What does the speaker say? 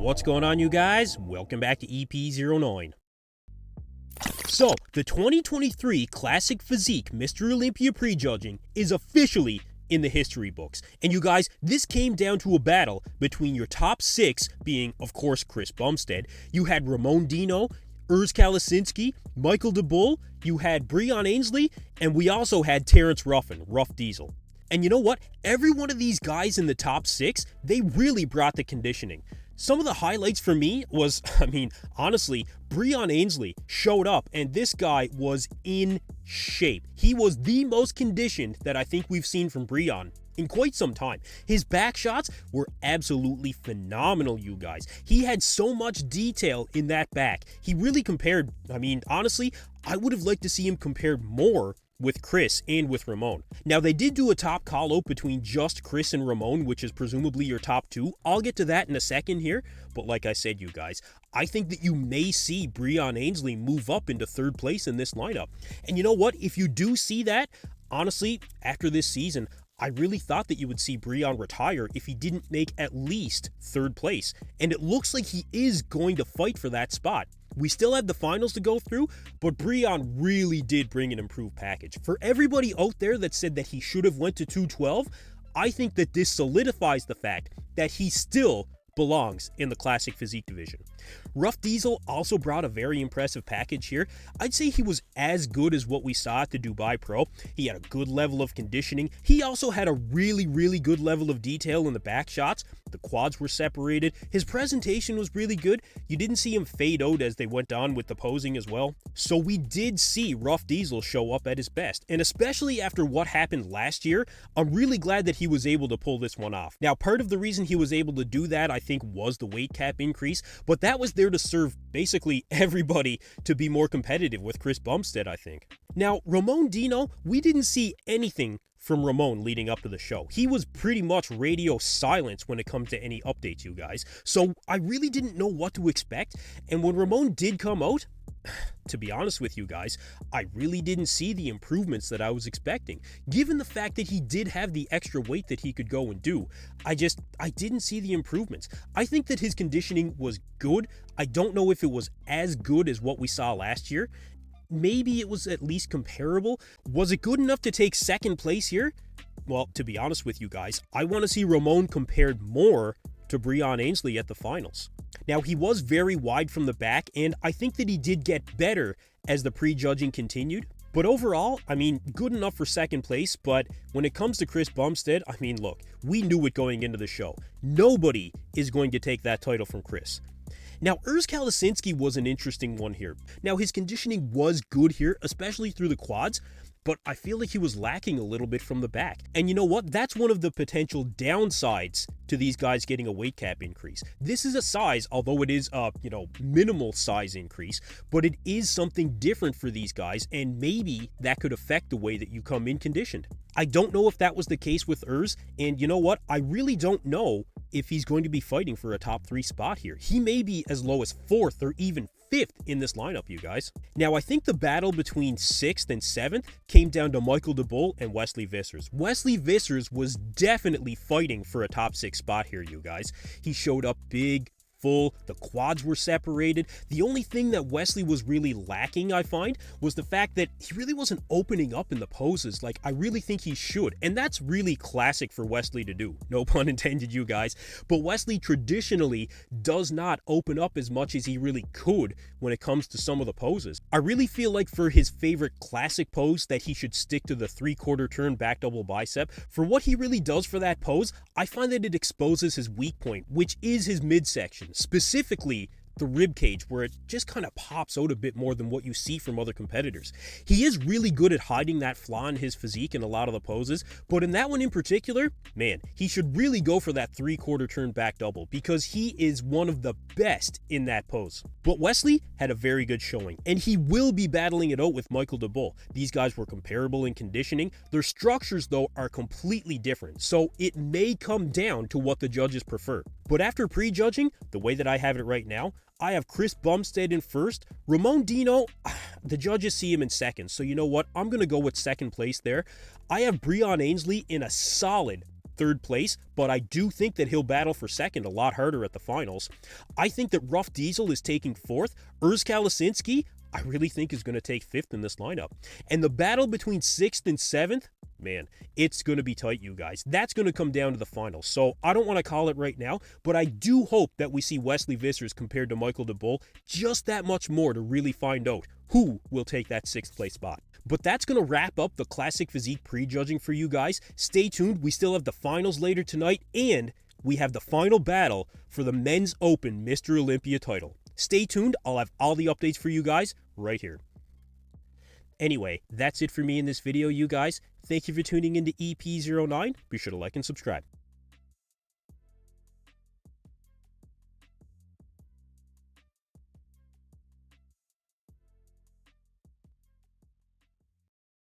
What's going on, you guys? Welcome back to EP09. So, the 2023 Classic Physique Mr. Olympia prejudging is officially in the history books. And you guys, this came down to a battle between your top 6 being, of course, Chris Bumstead. You had Ramon Dino, Urs Kalecinsky, Michael DeBull, you had Breon Ansley, and we also had Terrence Ruffin, Rough Diesel. And you know what? Every one of these guys in the top 6, they really brought the conditioning. Some of the highlights for me was, honestly, Breon Ansley showed up and this guy was in shape. He was the most conditioned that I think we've seen from Breon in quite some time. His back shots were absolutely phenomenal, you guys. He had so much detail in that back. He really compared, honestly, I would have liked to see him compared more with Chris and with Ramon. Now, they did do a top call-out between just Chris and Ramon, which is presumably your top 2. I'll get to that in a second here, but like I said, you guys, I think that you may see Breon Ansley move up into 3rd place in this lineup. And you know what? If you do see that, honestly, after this season, I really thought that you would see Breon retire if he didn't make at least 3rd place. And it looks like he is going to fight for that spot. We still have the finals to go through, but Breon really did bring an improved package. For everybody out there that said that he should have went to 212, I think that this solidifies the fact that he still belongs in the Classic Physique division. Rough Diesel also brought a very impressive package here. I'd say he was as good as what we saw at the Dubai Pro. He had a good level of conditioning. He also had a really good level of detail in the back shots. The quads were separated. His presentation was really good. You didn't see him fade out as they went on with the posing as well. So we did see Rough Diesel show up at his best. And especially after what happened last year, I'm really glad that he was able to pull this one off. Now, part of the reason he was able to do that, I think, was the weight cap increase, but that was there to serve basically everybody to be more competitive with Chris Bumstead, I think. Now, Ramon Dino, we didn't see anything from Ramon leading up to the show. He was pretty much radio silence when it comes to any updates, you guys. So I really didn't know what to expect. And when Ramon did come out, to be honest with you guys, I really didn't see the improvements that I was expecting. Given the fact that he did have the extra weight that he could go and do, I didn't see the improvements. I think that his conditioning was good. I don't know if it was as good as what we saw last year. Maybe it was at least comparable. Was it good enough to take 2nd place here? Well, to be honest with you guys, I want to see Ramon compared more to Breon Ansley at the finals. Now, he was very wide from the back, and I think that he did get better as the prejudging continued. But overall, good enough for 2nd place, but when it comes to Chris Bumstead, look, we knew it going into the show. Nobody is going to take that title from Chris. Now, Urs Kalecinsky was an interesting one here. Now, his conditioning was good here, especially through the quads, but I feel like he was lacking a little bit from the back. And you know what? That's one of the potential downsides to these guys getting a weight cap increase. This is a size, although it is a, minimal size increase, but it is something different for these guys, and maybe that could affect the way that you come in conditioned. I don't know if that was the case with Urs, and you know what? I really don't know if he's going to be fighting for a top 3 spot here. He may be as low as 4th or even 5th in this lineup, you guys. Now, I think the battle between 6th and 7th came down to Michael DeBull and Wesley Vissers. Wesley Vissers was definitely fighting for a top 6 spot here, you guys. He showed up big, full, the quads were separated. The only thing that Wesley was really lacking, I find, was the fact that he really wasn't opening up in the poses like I really think he should. And that's really classic for Wesley to do. No pun intended, you guys. But Wesley traditionally does not open up as much as he really could when it comes to some of the poses. I really feel like for his favorite classic pose that he should stick to the 3/4 turn back double bicep. For what he really does for that pose, I find that it exposes his weak point, which is his midsection. Specifically the rib cage, where it just kind of pops out a bit more than what you see from other competitors. He is really good at hiding that flaw in his physique in a lot of the poses, but in that one in particular, man, he should really go for that 3/4 turn back double because he is one of the best in that pose. But Wesley had a very good showing, and he will be battling it out with Michael DeBull. These guys were comparable in conditioning. Their structures, though, are completely different, so it may come down to what the judges prefer. But after prejudging, the way that I have it right now, I have Chris Bumstead in 1st. Ramon Dino, the judges see him in 2nd. So you know what? I'm going to go with 2nd place there. I have Breon Ansley in a solid third place, but I do think that he'll battle for second a lot harder at the finals. I think that Rough Diesel is taking fourth. Urs Kalecinsky, I really think is going to take fifth in this lineup. And the battle between sixth and seventh, man, it's going to be tight, you guys. That's going to come down to the finals. So I don't want to call it right now, but I do hope that we see Wesley Vissers compared to Michael DeBull just that much more to really find out who will take that sixth place spot. But that's going to wrap up the Classic Physique prejudging for you guys. Stay tuned. We still have the finals later tonight, and we have the final battle for the Men's Open Mr. Olympia title. Stay tuned. I'll have all the updates for you guys right here. Anyway, that's it for me in this video, you guys. Thank you for tuning into EP09. Be sure to like and subscribe.